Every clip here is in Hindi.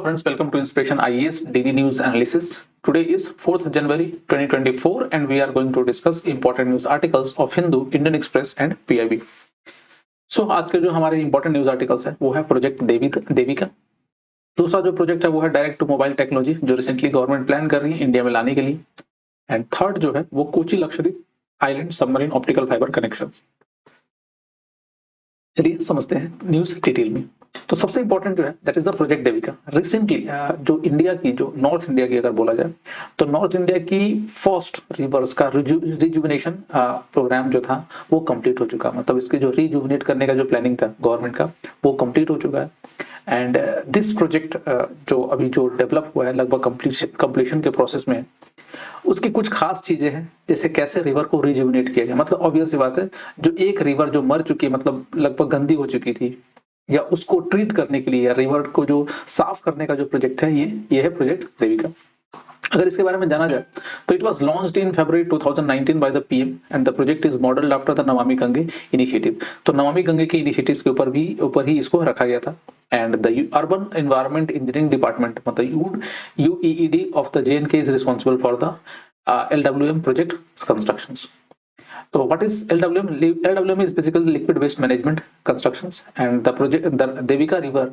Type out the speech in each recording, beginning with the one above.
friends, welcome to Inspiration IES Daily News Analysis. Today is 4th January 2024 and we are going to discuss important news articles of Hindu, Indian Express and PIB. So आज के जो हमारे important news articles है वो है प्रोजेक्ट देविका। दूसरा जो प्रोजेक्ट है वो है डायरेक्ट टू मोबाइल टेक्नोलॉजी जो रिसेंटली गवर्नमेंट प्लान कर रही है इंडिया में लाने के लिए। एंड थर्ड जो है वो Kochi Lakshadweep island submarine optical fibre connection. चलिए समझते हैं न्यूज डिटेल में। तो सबसे इंपॉर्टेंट जो है that is the project Devika. Recently जो इंडिया की जो नॉर्थ इंडिया की अगर बोला जाए तो नॉर्थ इंडिया की फर्स्ट रिवर्स का रिजुविनेशन प्रोग्राम जो था वो कंप्लीट हो चुका। मतलब इसके जो रिजुविनेट करने का जो प्लानिंग था गवर्नमेंट का वो कंप्लीट हो चुका है। एंड दिस प्रोजेक्ट जो अभी जो डेवलप हुआ है लगभग कंप्लीशन के प्रोसेस में उसकी कुछ खास चीजें हैं, जैसे कैसे रिवर को रिजुविनेट किया गया। मतलब ऑब्वियस सी बात है, जो एक रिवर जो मर चुकी है मतलब लगभग गंदी हो चुकी थी या उसको ट्रीट करने के लिए या रिवर को जो साफ करने का जो प्रोजेक्ट है ये है प्रोजेक्ट देविका। अगर इसके बारे में जाना जाए तो it was launched in February 2019 by the PM and the project is modelled after the Namami Gange initiative. तो नमामि गंगे के इनिशिएटिव्स के ऊपर ही इसको रखा गया था। And the urban environment engineering department मतलब UEED of the JNK is responsible for the LWM project constructions. So what is LWM? LWM is basically liquid waste management constructions, and the project, the Devika River,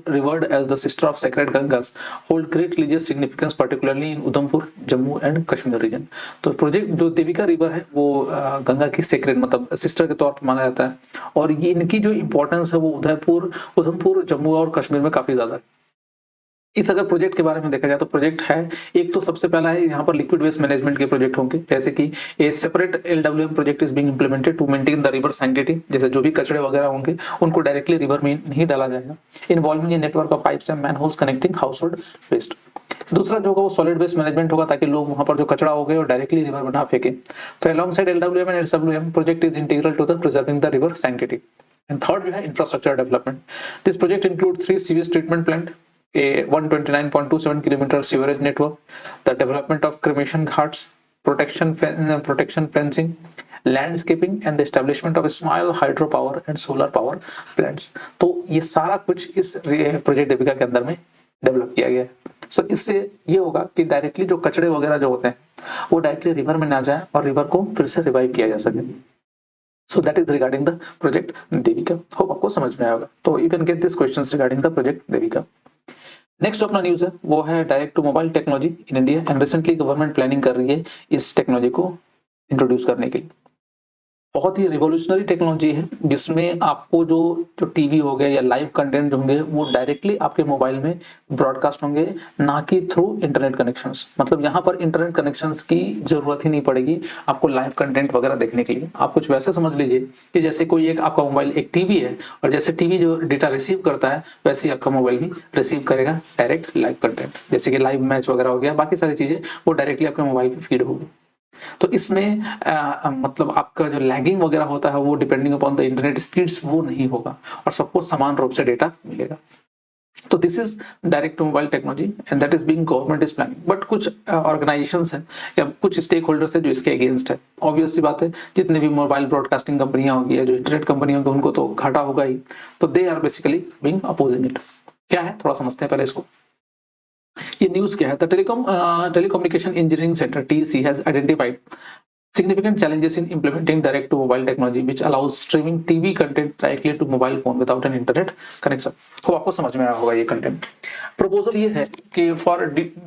revered as the sister of sacred Gangas, hold great religious significance, particularly in Udhampur, Jammu and Kashmir region. तो प्रोजेक्ट जो देविका रिवर है वो गंगा की सेक्रेड मतलब सिस्टर के तौर पर माना जाता है और ये इनकी जो इम्पोर्टेंस है वो उधमपुर, जम्मू और कश्मीर में काफी ज्यादा है। इस अगर प्रोजेक्ट के बारे में देखा जाए तो प्रोजेक्ट है एक तो सबसे पहला है यहाँ पर लिक्विड वेस्ट मैनेजमेंट के प्रोजेक्ट होंगे, जैसे कि a separate LWM project is being implemented to maintain the river sanity. जैसे जो भी कचरे वगैरह होंगे उनको डायरेक्टली रिवर में नहीं डाला जाएगा। Involving a network of pipes and manholes connecting household waste. दूसरा जो होगा वो सॉलिड वेस्ट मैनेजमेंट होगा ताकि लोग वहां पर जो कचरा हो गए और डायरेक्टली रिवर में ना फेंके। तो alongside LWM and SWM project is integral to the preserving the river sanity. And third जो है infrastructure development. This project include 3 sewage treatment plant, a 129.27 kilometer sewerage network, the development of cremation ghats, protection fencing, landscaping and the establishment of small hydropower and solar power plants. तो ये सारा कुछ इस प्रोजेक्ट देविका के अंदर में डेवलप किया गया है। सो इससे ये होगा कि डायरेक्टली जो कचरे वगैरह जो होते हैं वो डायरेक्टली रिवर में ना जाए और रिवर को फिर से रिवाइव किया जा सके। So that is regarding the project Devika. Hope आपको समझ में आएगा। तो you can get these questions regarding the project Devika. Next अपना न्यूज है वो है direct to mobile technology in India and recently government planning कर रही है इस टेक्नोलॉजी को इंट्रोड्यूस करने के लिए। बहुत ही रिवोल्यूशनरी टेक्नोलॉजी है जिसमें आपको जो टीवी हो गया या लाइव कंटेंट जो होंगे वो डायरेक्टली आपके मोबाइल में ब्रॉडकास्ट होंगे, ना कि थ्रू इंटरनेट कनेक्शंस। मतलब यहाँ पर इंटरनेट कनेक्शंस की जरूरत ही नहीं पड़ेगी आपको लाइव कंटेंट वगैरह देखने के लिए। आप कुछ वैसे समझ लीजिए कि जैसे कोई एक आपका मोबाइल एक टीवी है और जैसे टीवी जो डेटा रिसीव करता है वैसे ही आपका मोबाइल भी रिसीव करेगा डायरेक्ट लाइव कंटेंट, जैसे कि लाइव मैच वगैरह हो गया, बाकी सारी चीजें वो डायरेक्टली आपके मोबाइल पे फीड होगी। तो इसमें मतलब आपका जो लैगिंग वगैरह होता है वो depending upon the internet speeds वो नहीं होगा और सबको समान रूप से डेटा मिलेगा। तो this is direct to mobile technology and that is being government is planning. But कुछ ऑर्गेनाइजेशंस हैं या कुछ स्टेक होल्डर्स हैं जो इसके अगेंस्ट है। ऑब्वियस सी बात है, जितने भी मोबाइल ब्रॉडकास्टिंग कंपनियां होगी या जो इंटरनेट कंपनी होगी उनको तो घाटा होगा ही। तो they are basically being opposing it. क्या है थोड़ा समझते हैं पहले इसको। ये न्यूज क्या है? The telecommunication engineering centre TEC has identified significant challenges in implementing direct to mobile technology which allows streaming TV content directly to mobile phone without an internet connection। तो आपको समझ में आया होगा ये कंटेंट। प्रपोजल ये है कि for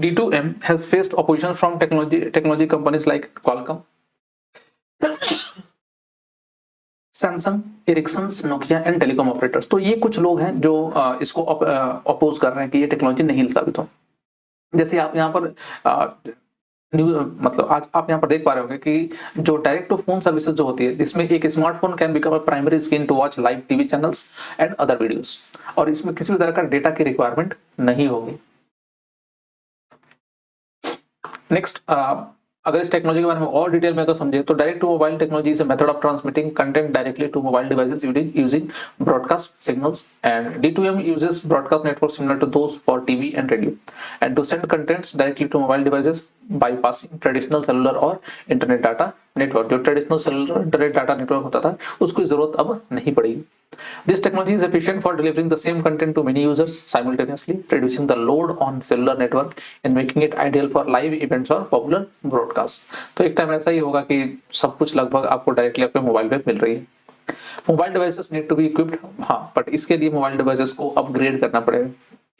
D2M has faced opposition from technology companies like Qualcomm, Samsung, Ericsson, Nokia and telecom operators. तो ये कुछ लोग हैं जो इसको अपोज कर रहे हैं कि ये टेक्नोलॉजी नहीं साबित हो। जैसे आप यहाँ पर मतलब आज आप यहाँ पर देख पा रहे होंगे कि जो डायरेक्ट टू फोन सर्विसेज जो होती है इसमें एक smartphone can become a primary screen to watch live TV channels and other videos और इसमें किसी भी तरह का डेटा की रिक्वायरमेंट नहीं होगी। नेक्स्ट अगर इस टेक्नोलॉजी के बारे में और डिटेल में अगर समझे तो direct to mobile technology is a method of transmitting content directly to mobile devices using broadcast signals and D2M uses broadcast network similar to those for TV and radio and to send contents directly to mobile devices bypassing traditional cellular और इंटरनेट डाटा नेटवर्क। जो traditional cellular internet data network होता था उसकी जरूरत अब नहीं पड़ेगी। This technology is efficient for delivering the same content to many users simultaneously, reducing the load on cellular network and making it ideal for live events और popular broadcast। तो एक टाइम ऐसा ही होगा कि सब कुछ लगभग आपको डायरेक्टली आपके मोबाइल पे मिल रही है। Mobile devices need to be equipped, हाँ, बट इसके लिए मोबाइल डिवाइसेस को अपग्रेड करना पड़ेगा।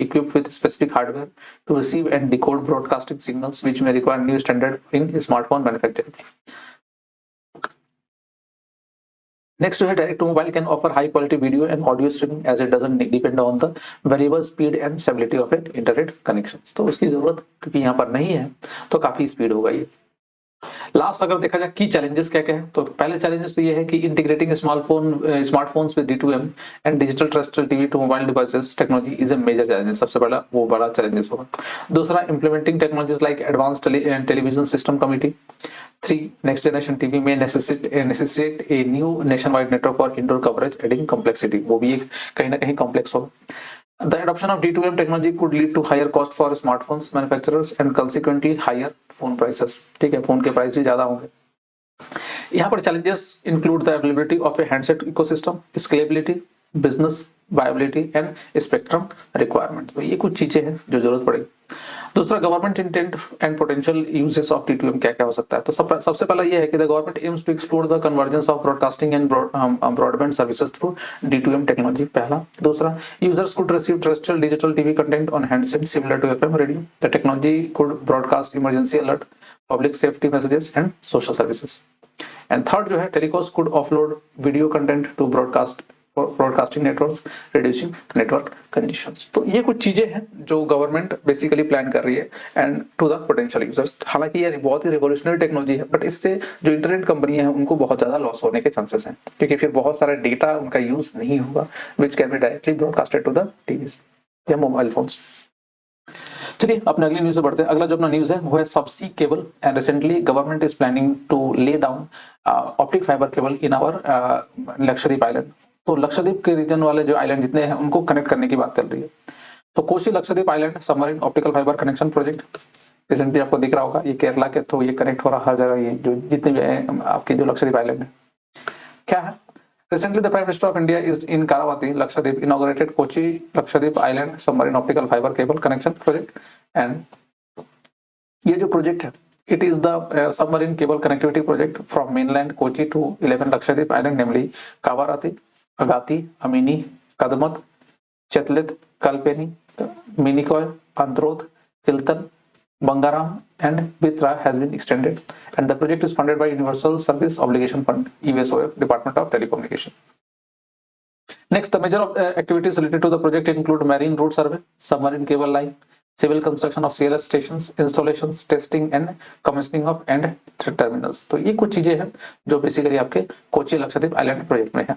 Equipped with specific hardware to receive and decode broadcasting signals, which may require new standard in smartphone manufacturing. Next जो है direct to mobile can offer high quality video and audio streaming as it doesn't depend on the variable speed and stability of an internet connections। तो उसकी जरूरत क्योंकि यहाँ पर नहीं है तो काफी स्पीड होगा ये। लास्ट अगर देखा जाए की चैलेंजेस क्या क्या है, तो पहले चैलेंजेस तो ये है कि integrating smartphones with D2M and digital terrestrial TV to mobile devices technology is a major challenge. सबसे पहला वो बड़ा चैलेंजेस होगा। दूसरा, implementing technologies like advance television system committee. 3, next generation TV may necessitate a new nationwide network for indoor coverage, adding complexity। वो भी एक कहीं ना कहीं कॉम्प्लेक्स होगा। The adoption of D2M technology could lead to higher cost for smartphones manufacturers and consequently higher phone prices। ठीक है, फोन के प्राइस भी ज्यादा होंगे। यहाँ पर challenges include the availability of a handset ecosystem, scalability, business viability and spectrum requirement। तो ये कुछ चीजें हैं जो जरूरत पड़ेगी। दूसरा, government intent and potential uses of D2M क्या क्या हो सकता है। तो सबसे पहला ये है कि the government aims to explore the convergence of broadcasting and broadband services through D2M technology, पहला। दूसरा, users could receive terrestrial digital TV content on handset similar to FM रेडियो। The technology could broadcast emergency alert, public safety messages and social services. And third जो है, telcos could offload video content to broadcasting networks, reducing network congestions. तो ये कुछ चीजें हैं जो गवर्नमेंट बेसिकली प्लान कर रही है and to the potential users. हालांकि ये बहुत ही रिवोल्यूशनरी टेक्नोलॉजी है, बट इससे जो इंटरनेट कंपनियां हैं उनको बहुत ज्यादा लॉस होने के चांसेस हैं, क्योंकि फिर बहुत सारा डेटा उनका यूज नहीं होगा which can be directly broadcasted to the TVs या मोबाइल फोन्स। चलिए अपने अगली न्यूज से बढ़ते हैं। अगला जो अपना न्यूज है वो है subsea cable and recently government is planning to lay down optic fibre cable in our Lakshadweep island. तो लक्षद्वीप के रीजन वाले जो आइलैंड जितने हैं उनको कनेक्ट करने की बात चल रही है। तो Kochi Lakshadweep island submarine optical fibre connection project recently आपको दिख रहा होगा, ये केरला के थ्रू ये कनेक्ट हो रहा हर जगह, ये जो जितने भी आपके जो लक्षद्वीप आइलैंड है क्या है। Recently, the Prime Minister of India is in Karavati, Lakshadweep, inaugurated Kochi Lakshadweep Island submarine optical fiber cable connection project, and ये जो project है, it is the submarine cable connectivity project from mainland Kochi to 11 Lakshadweep Island, namely Kavarati, Agati, Amini, Kadamat, Chetlet, Kalpeni, Minikoy, Antrod, Hilton, Bangaram and Bitra has been extended, and the project is funded by Universal Service Obligation Fund (USOF), Department of Telecommunication। Next, the major activities related to the project include marine route survey, submarine cable line, civil construction of CLS stations, installations, testing and commissioning of end terminals। तो ये कुछ चीजें हैं जो बेसिकली आपके कोची लक्षद्वीप आइलैंड प्रोजेक्ट में है।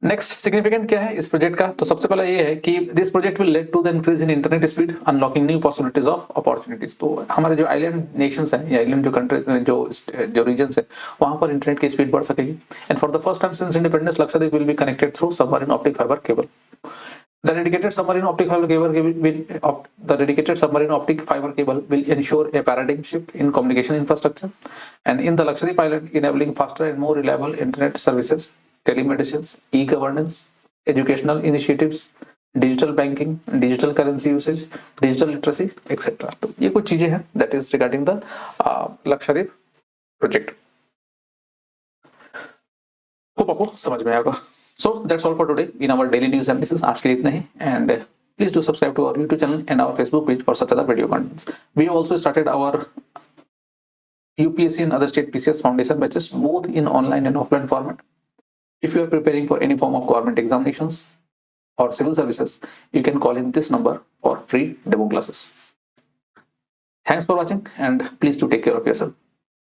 नेक्स्ट सिग्निफिकेंट क्या है इस प्रोजेक्ट का, तो सबसे पहला ये है कि this project will lead to the increase in internet speed, unlocking new possibilities of opportunities. तो हमारे जो आइलैंड नेशंस हैं या आइलैंड जो कंट्री जो रीजन्स है वहां पर इंटरनेट की स्पीड बढ़ सकेगी। And for the first time since independence Lakshadweep will be connected through submarine optic fibre cable. The dedicated submarine optic fiber cable will ensure a paradigm shift in communication infrastructure, and in the Lakshadweep Island, enabling faster and more reliable internet services, telemedicine, e-governance, educational initiatives, digital banking, digital currency usage, digital literacy, etc. तो ये कुछ चीजें हैं that is regarding the Lakshadweep project। Hope आपको समझ में आएगा। So that's all for today in our daily news analysis। आज के लिए इतना ही, and please do subscribe to our YouTube channel and our Facebook page for such other video contents। We have also started our UPSC and other state PCS foundation batches both in online and offline format। If you are preparing for any form of government examinations or civil services, you can call in this number for free demo classes। Thanks for watching and please do take care of yourself।